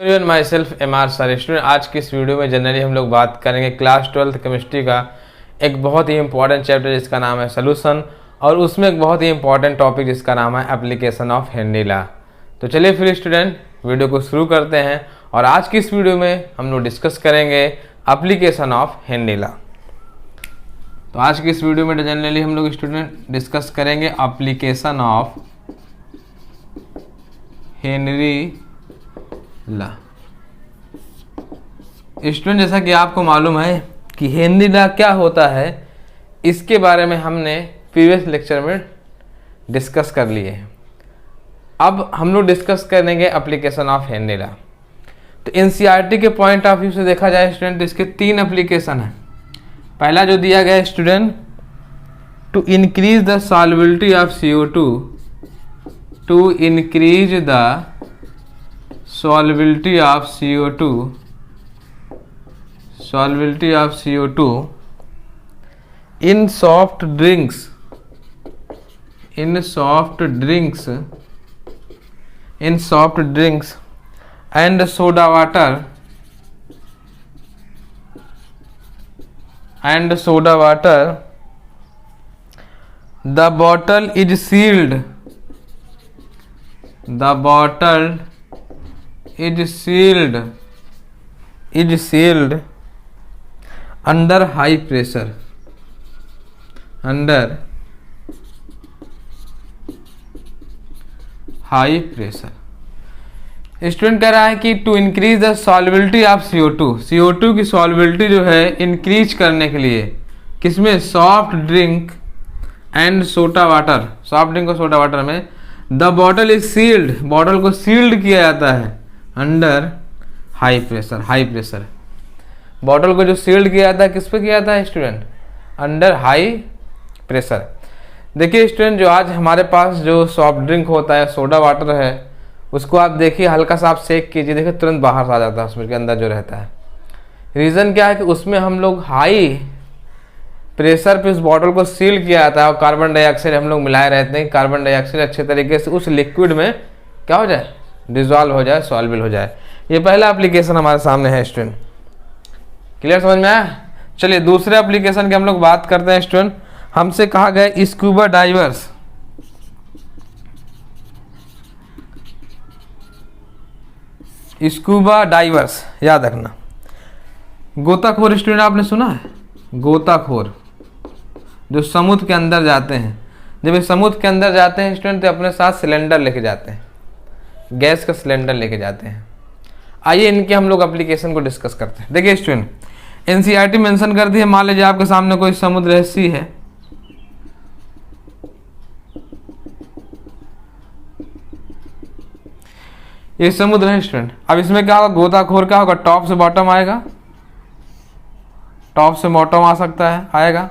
My self MR sir student. आज की इस वीडियो में जनरली हम लोग बात करेंगे क्लास 12th केमिस्ट्री का एक बहुत ही इंपॉर्टेंट चैप्टर जिसका नाम है सोल्यूशन, और उसमें एक बहुत ही इंपॉर्टेंट टॉपिक जिसका नाम है एप्लीकेशन ऑफ हेनरी लॉ। तो चलिए फिर स्टूडेंट वीडियो को शुरू करते हैं, और आज की इस वीडियो में हम लोग डिस्कस करेंगे एप्लीकेशन ऑफ हेनरी लॉ। तो आज की इस वीडियो में जनरली हम लोग स्टूडेंट डिस्कस करेंगे application of Henry law. Student, जैसा कि आपको मालूम है कि हेनरी लॉ क्या होता है, इसके बारे में हमने प्रीवियस लेक्चर में डिस्कस कर लिए हैं। अब हम लोग डिस्कस करेंगे एप्लीकेशन ऑफ हेनरी लॉ। तो एनसीईआरटी के पॉइंट ऑफ व्यू से देखा जाए स्टूडेंट, इसके तीन एप्लीकेशन है। पहला जो दिया गया है student, to increase the solubility of CO2, to increase the solubility of CO2 in soft drinks and soda water the bottle is sealed under high pressure, student कह रहा है कि to increase the solubility of CO2 की solubility जो है increase करने के लिए किसमें, soft drink and soda water, soft drink और सोडा वाटर में the bottle is sealed, bottle को सील्ड किया जाता है अंडर हाई प्रेशर। बॉटल को जो सील्ड किया जाता है किस पे किया जाता है स्टूडेंट, अंडर हाई प्रेशर। देखिए स्टूडेंट, जो आज हमारे पास जो सॉफ्ट ड्रिंक होता है, सोडा वाटर है, उसको आप देखिए हल्का सा आप सेक कीजिए, देखिए तुरंत बाहर आ जाता है उसमें के अंदर जो रहता है। रीज़न क्या है कि उसमें हम लोग हाई प्रेशर पे उस बॉटल को सील किया जाता है, और कार्बन डाइऑक्साइड हम लोग मिलाए रहते हैं। कार्बन डाइऑक्साइड अच्छे तरीके से उस लिक्विड में क्या हो जाए, डिजॉल्व हो जाए, सॉल्युबल हो जाए। ये पहला एप्लीकेशन हमारे सामने है स्टूडेंट। क्लियर, समझ में आया? चलिए दूसरे एप्लीकेशन की हम लोग बात करते हैं स्टूडेंट। हमसे कहा गया स्कूबा डाइवर्स, याद रखना। गोताखोर स्टूडेंट आपने सुना है, गोताखोर जो समुद्र के अंदर जाते हैं। जब ये समुद्र के अंदर जाते हैं स्टूडेंट तो अपने साथ सिलेंडर लेके जाते हैं, गैस का सिलेंडर लेके जाते हैं। आइए इनके हम लोग एप्लीकेशन को डिस्कस करते हैं। देखिए स्टूडेंट, एनसीईआरटी मेंशन कर दी है, मान लीजिए आपके सामने कोई समुद्र है, सी है, ये समुद्र है स्टूडेंट। अब इसमें क्या होगा, गोताखोर क्या होगा, टॉप से बॉटम आएगा, टॉप से बॉटम आ सकता है, आएगा।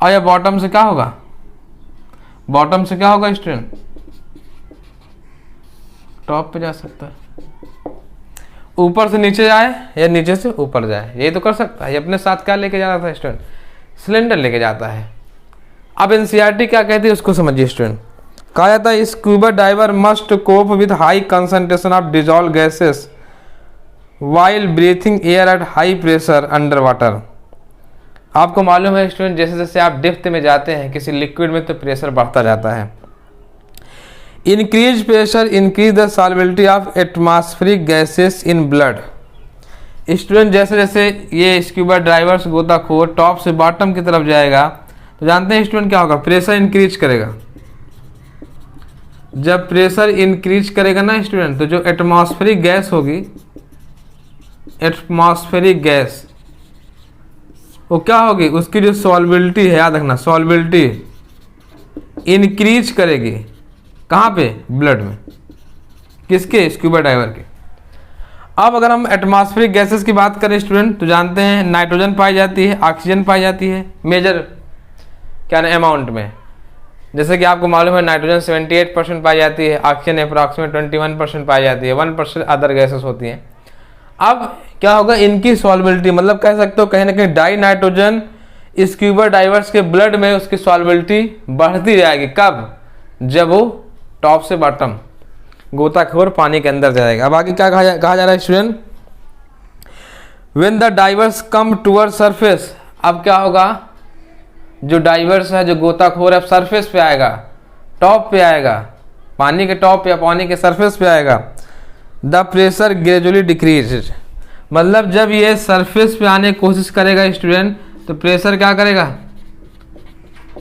और या बॉटम से क्या होगा, बॉटम से क्या होगा स्टूडेंट, टॉप पे जा सकता है। ऊपर से नीचे जाए या नीचे से ऊपर जाए, ये तो कर सकता है। ये अपने साथ क्या लेके जा रहा था स्टूडेंट, सिलेंडर लेके जाता है। अब एनसीईआरटी क्या कहती है उसको समझिए स्टूडेंट। कहा जाता है scuba diver must cope with high concentration of dissolve gases while breathing air at high pressure under water. आपको मालूम है स्टूडेंट, जैसे जैसे आप डेप्थ में जाते हैं किसी लिक्विड में तो प्रेशर बढ़ता जाता है। Increase pressure increase the solubility of atmospheric gases in blood. Student, जैसे जैसे ये स्कूबा डाइवर्स गोताखोर टॉप से बॉटम की तरफ जाएगा तो जानते हैं स्टूडेंट क्या होगा, प्रेशर इंक्रीज करेगा। जब प्रेशर इंक्रीज करेगा ना स्टूडेंट, तो जो एटमॉस्फेरिक गैस होगी, एटमॉस्फेरिक गैस वो क्या होगी, उसकी जो सॉल्युबिलिटी है, याद रखना, सॉल्युबिलिटी इंक्रीज करेगी। कहाँ पे, ब्लड में, किसके, स्कूबा डाइवर के। अब अगर हम एटमॉस्फेरिक गैसेस की बात करें स्टूडेंट, तो जानते हैं नाइट्रोजन पाई जाती है, ऑक्सीजन पाई जाती है, मेजर क्या ना अमाउंट में। जैसे कि आपको मालूम है नाइट्रोजन 78% पाई जाती है, ऑक्सीजन अप्रॉक्सीमेट 21% पाई जाती है, 1% अदर गैसेस होती हैं। अब क्या होगा, इनकी सॉल्युबिलिटी, मतलब कह सकते हो कहीं ना कहीं डाई नाइट्रोजन स्क्यूबा डाइवर्स के ब्लड में उसकी सॉल्युबिलिटी बढ़ती जाएगी। कब, जब वो टॉप से बॉटम गोताखोर पानी के अंदर जाएगा। अब आगे क्या कहा जा रहा है student, when the diverse come toward surface, अब क्या होगा, जो डाइवर्स है, जो गोताखोर है, सरफेस पे आएगा, टॉप पे आएगा, पानी के टॉप या पानी के सरफेस पे आएगा। द प्रेशर ग्रेजुअली डिक्रीज, मतलब जब ये सरफेस पे आने की कोशिश करेगा स्टूडेंट, तो प्रेशर क्या करेगा,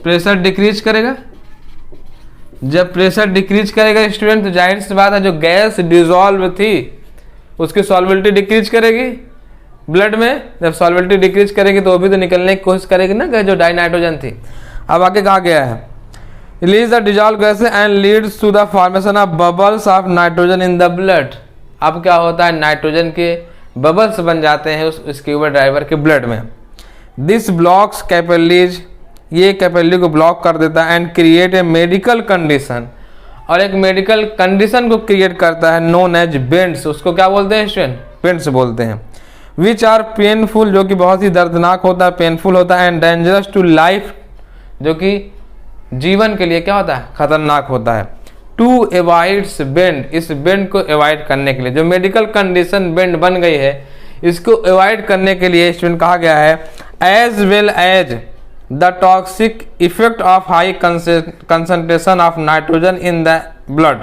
प्रेशर डिक्रीज करेगा। जब प्रेशर डिक्रीज करेगा स्टूडेंट, तो जाहिर सी बात है जो गैस डिजॉल्व थी उसकी सॉल्बिलिटी डिक्रीज करेगी ब्लड में। जब सॉल्बिलिटी डिक्रीज करेगी तो वो भी तो निकलने की कोशिश करेगी ना, जो डाई नाइट्रोजन थी। अब आगे कहा गया है, release the dissolve gas and leads to the formation of bubbles of nitrogen in the blood. अब क्या होता है, नाइट्रोजन के बबल्स बन जाते हैं उस स्क्यूबा डाइवर के ब्लड में। दिस ब्लॉक्स कैपिलरीज, ये कैपिलरी को ब्लॉक कर देता है, and create a medical condition, और एक मेडिकल कंडीशन को क्रिएट करता है नोन एज बेंड्स। उसको क्या बोलते हैं स्टूडेंट, बेंड्स बोलते हैं। विच आर पेनफुल, जो कि बहुत ही दर्दनाक होता है, पेनफुल होता है, एंड डेंजरस टू लाइफ, जो कि जीवन के लिए क्या होता है, खतरनाक होता है। टू एवॉइड्स बेंड, इस बेंड को एवॉइड करने के लिए, जो मेडिकल कंडीशन बेंड बन गई है इसको एवॉइड करने के लिए स्टूडेंट कहा गया है, as well as the toxic effect of high concentration of nitrogen in the blood,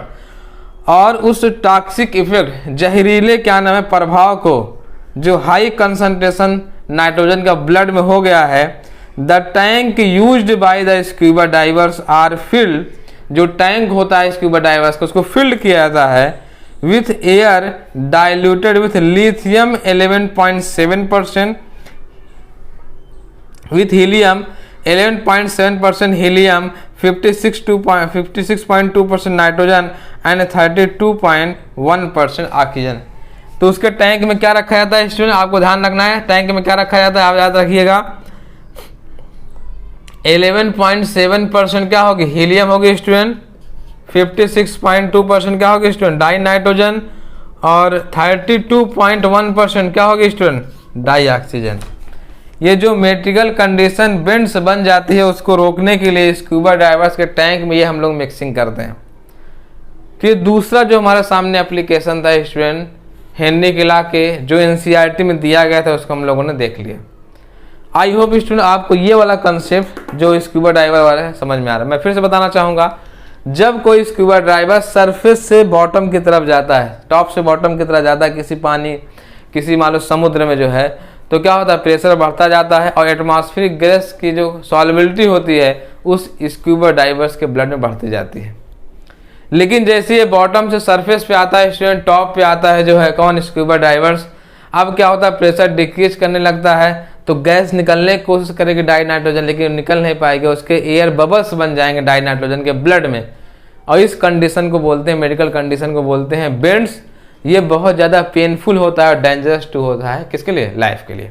और उस टॉक्सिक इफेक्ट, जहरीले क्या नाम है, प्रभाव को, जो हाई कंसंट्रेशन नाइट्रोजन का ब्लड में हो गया है। The tank used by the scuba divers are filled, जो टैंक होता है स्क्यूबा डाइवर्स को, उसको फिल्ड किया जाता है with air diluted with lithium 11.7%, with helium 11.7% helium, 56.2% nitrogen and 32.1% oxygen. तो उसके टैंक में क्या रखा जाता है स्टूडेंट, आपको ध्यान रखना है, टैंक में क्या रखा जाता है, आप याद रखिएगा। 11.7% क्या होगी, हीलियम होगी स्टूडेंट, 56.2% क्या होगी स्टूडेंट, डाई नाइट्रोजन, और 32.1% क्या होगी स्टूडेंट, डाई ऑक्सीजन। ये जो मेडिकल कंडीशन बेंड्स बन जाती है उसको रोकने के लिए स्क्यूबा डाइवर्स के टैंक में ये हम लोग मिक्सिंग करते हैं। फिर दूसरा जो हमारे सामने एप्लीकेशन था स्टूडेंट, हेनरी किला के जो एनसीईआरटी में दिया गया था उसको हम लोगों ने देख लिया। आई होप स्टूडेंट आपको ये वाला कंसेप्ट जो स्क्यूबा डाइवर वाला है समझ में आ रहा है। मैं फिर से बताना चाहूँगा, जब कोई स्क्यूबा डाइवर सरफेस से बॉटम की तरफ जाता है, टॉप से बॉटम की तरफ जाता है किसी पानी, किसी मान लो समुद्र में जो है, तो क्या होता है, प्रेशर बढ़ता जाता है और एटमॉस्फेरिक गैस की जो सॉल्बिलिटी होती है उस स्क्यूबा डाइवर्स के ब्लड में बढ़ती जाती है। लेकिन जैसे ये बॉटम से सरफेस पे आता है स्टूडेंट, टॉप पे आता है जो है कौन, स्क्यूबा डाइवर्स, अब क्या होता है, प्रेशर डिक्रीज करने लगता है तो गैस निकलने की कोशिश करेगी डाई नाइट्रोजन, लेकिन निकल नहीं पाएगी, उसके एयर बबल्स बन जाएंगे डाई नाइट्रोजन के ब्लड में, और इस कंडीशन को बोलते हैं, मेडिकल कंडीशन को बोलते हैं बेंड्स। ये बहुत ज़्यादा पेनफुल होता है और डेंजरस टू होता है, किसके लिए, लाइफ के लिए।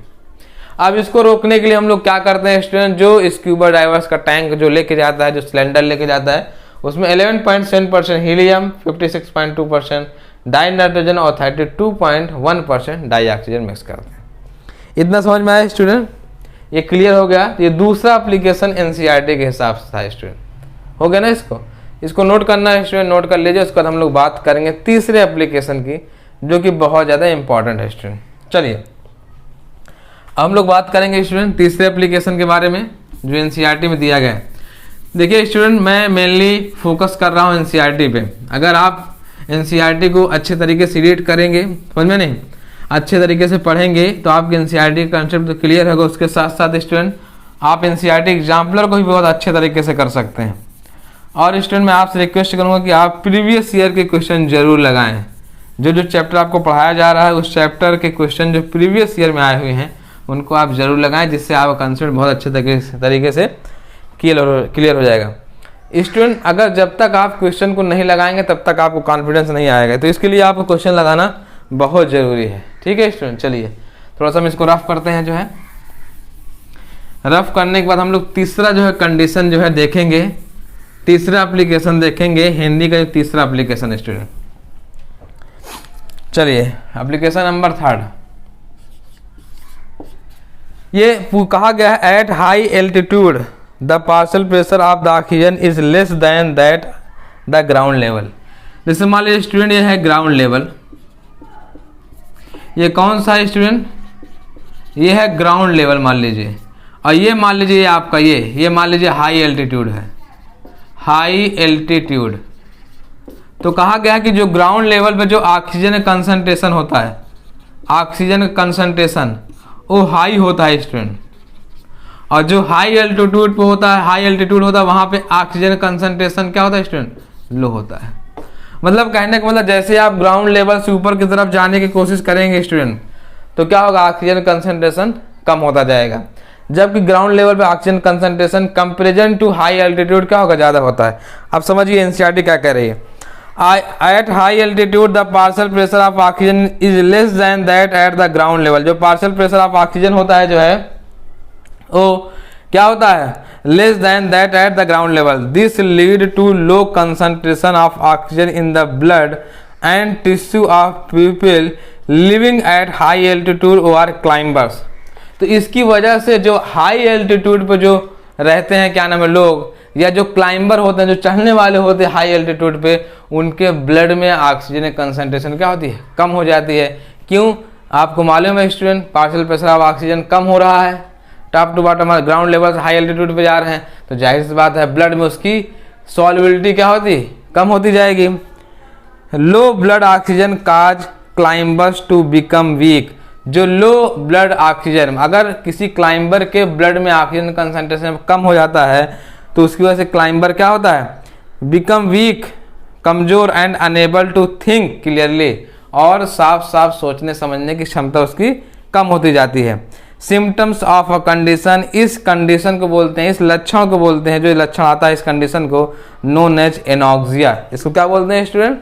अब इसको रोकने के लिए हम लोग क्या करते हैं स्टूडेंट, जो स्क्यूबा डाइवर्स का टैंक जो लेके जाता है, जो सिलेंडर लेके जाता है, उसमें 11.7% हीलियम, 56.2% डाई नाइट्रोजन और 32.1% डाई ऑक्सीजन मिक्स करते हैं। इतना समझ में आया स्टूडेंट, ये क्लियर हो गया। ये दूसरा एप्लीकेशन एनसीईआरटी के हिसाब से था स्टूडेंट, हो गया ना। इसको नोट करना है स्टूडेंट, नोट कर लीजिए। उसके बाद हम लोग बात करेंगे तीसरे एप्लीकेशन की जो कि बहुत ज़्यादा इंपॉर्टेंट है स्टूडेंट। चलिए हम लोग बात करेंगे स्टूडेंट तीसरे एप्लीकेशन के बारे में जो एनसीईआरटी में दिया गया है। देखिए स्टूडेंट, मैं मेनली फोकस कर रहा हूँ एनसीईआरटी पे। अगर आप एनसीईआरटी को अच्छे तरीके से रीड करेंगे, समझ में नहीं, अच्छे तरीके से पढ़ेंगे तो आपके एनसीईआरटी का कंसेप्ट तो क्लियर होगा। उसके साथ साथ स्टूडेंट आप एनसीईआरटी एग्जाम्पलर को भी बहुत अच्छे तरीके से कर सकते हैं। और स्टूडेंट मैं आपसे रिक्वेस्ट करूँगा कि आप प्रीवियस ईयर के क्वेश्चन जरूर लगाएं। जो चैप्टर आपको पढ़ाया जा रहा है उस चैप्टर के क्वेश्चन जो प्रीवियस ईयर में आए हुए हैं उनको आप जरूर लगाएं, जिससे आपका कंसेप्ट बहुत अच्छे तरीके से क्लियर हो जाएगा। स्टूडेंट अगर जब तक आप क्वेश्चन को नहीं लगाएंगे तब तक आपको कॉन्फिडेंस नहीं आएगा, तो इसके लिए आपको क्वेश्चन लगाना बहुत ज़रूरी है। ठीक है स्टूडेंट, चलिए थोड़ा सा हम इसको रफ करते हैं। जो है रफ करने के बाद हम लोग तीसरा जो है कंडीशन जो है देखेंगे, तीसरा एप्लीकेशन देखेंगे, हिंदी का जो तीसरा एप्लीकेशन स्टूडेंट। चलिए एप्लीकेशन नंबर 3, ये कहा गया है at high altitude the partial pressure of the oxygen is less than that the ground level. जैसे मान लीजिए स्टूडेंट ये है ग्राउंड लेवल, ये कौन सा है स्टूडेंट, ये है ग्राउंड लेवल मान लीजिए, और ये मान लीजिए आपका ये मान लीजिए हाई एल्टीट्यूड है, हाई एल्टीट्यूड। तो कहा गया कि जो ग्राउंड लेवल पे जो ऑक्सीजन कंसंट्रेशन होता है, ऑक्सीजन कंसंट्रेशन वो हाई होता है स्टूडेंट, और जो हाई एल्टीट्यूड पे होता है, हाई एल्टीट्यूड होता है वहाँ पे ऑक्सीजन कंसंट्रेशन क्या होता है स्टूडेंट, लो होता है। मतलब कहने का मतलब जैसे आप ग्राउंड लेवल से ऊपर की तरफ जाने की कोशिश करेंगे स्टूडेंट, तो क्या होगा, ऑक्सीजन कंसंट्रेशन कम होता जाएगा, जबकि ग्राउंड लेवल पे oxygen concentration comparison to high altitude क्या होगा, ज़्यादा होता है। अब समझिए एनसीईआरटी क्या कह रही है, at high altitude the partial pressure of oxygen is less than that at the ground level. जो पार्शियल प्रेशर ऑफ ऑक्सीजन होता है जो है वो क्या होता है, less than that at the ground level. This lead to low concentration of oxygen in the blood and tissue of people living at high altitude और क्लाइंबर्स। तो इसकी वजह से जो हाई एल्टीट्यूड पर जो रहते हैं क्या नाम है लोग, या जो क्लाइंबर होते हैं, जो चढ़ने वाले होते हैं हाई एल्टीट्यूड पे, उनके ब्लड में ऑक्सीजन कंसंट्रेशन क्या होती है, कम हो जाती है। क्यों, आपको मालूम है student, partial pressure of oxygen कम हो रहा है, top to bottom ground level से हाई एल्टीट्यूड पे जा रहे हैं, तो जाहिर सी बात है ब्लड में उसकी सॉल्युबिलिटी क्या होती है, कम होती जाएगी। Low blood oxygen cause climbers to become weak. जो लो ब्लड ऑक्सीजन, अगर किसी क्लाइंबर के ब्लड में ऑक्सीजन कंसंट्रेशन कम हो जाता है तो उसकी वजह से क्लाइंबर क्या होता है, बिकम वीक, कमजोर and unable to think clearly, और साफ साफ सोचने समझने की क्षमता उसकी कम होती जाती है। सिम्टम्स ऑफ अ कंडीशन, इस कंडीशन को बोलते हैं, इस लक्षण को बोलते हैं, जो लक्षण आता है इस कंडीशन को, नोन एज एनॉक्सिया। इसको क्या बोलते हैं स्टूडेंट,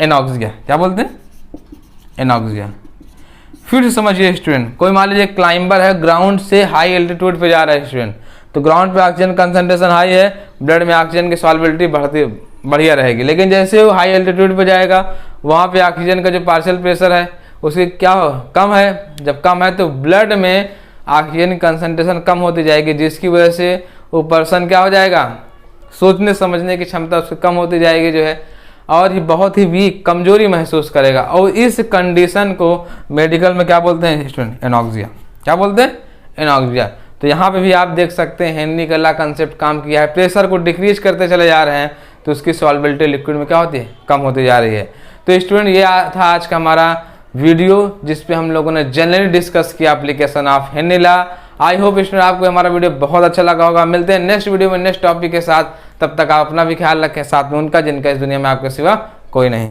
एनॉक्सिया। क्या बोलते हैं, एनॉक्सिया। फिर से समझिए स्टूडेंट, कोई मान लीजिए क्लाइंबर है, ग्राउंड से हाई एल्टीट्यूड पे जा रहा है स्टूडेंट, तो ग्राउंड पे ऑक्सीजन कंसंट्रेशन हाई है, ब्लड में ऑक्सीजन की सॉल्युबिलिटी बढ़िया रहेगी, लेकिन जैसे वो हाई एल्टीट्यूड पे जाएगा वहाँ पे ऑक्सीजन का जो पार्शियल प्रेशर है उसकी क्या हो, कम है। जब कम है तो ब्लड में ऑक्सीजन कंसंट्रेशन कम होती जाएगी, जिसकी वजह से वो पर्सन क्या हो जाएगा, सोचने समझने की क्षमता उसकी कम होती जाएगी जो है, और ही बहुत ही वीक, कमजोरी महसूस करेगा। और इस कंडीशन को मेडिकल में क्या बोलते हैं स्टूडेंट, एनॉक्सिया। क्या बोलते हैं, एनॉक्सिया। तो यहाँ पे भी आप देख सकते हैं हेनरी का ला कंसेप्ट काम किया है, प्रेशर को डिक्रीज करते चले जा रहे हैं तो उसकी सॉल्युबिलिटी लिक्विड में क्या होती है, कम होती जा रही है। तो स्टूडेंट ये था आज का हमारा वीडियो, जिसपे हम लोगों ने जनरली डिस्कस किया application of Henry law. I hope student आपको हमारा वीडियो बहुत अच्छा लगा होगा। मिलते हैं नेक्स्ट वीडियो में नेक्स्ट टॉपिक के साथ, तब तक आप अपना भी ख्याल रखें, साथ में उनका जिनका इस दुनिया में आपके सिवा कोई नहीं।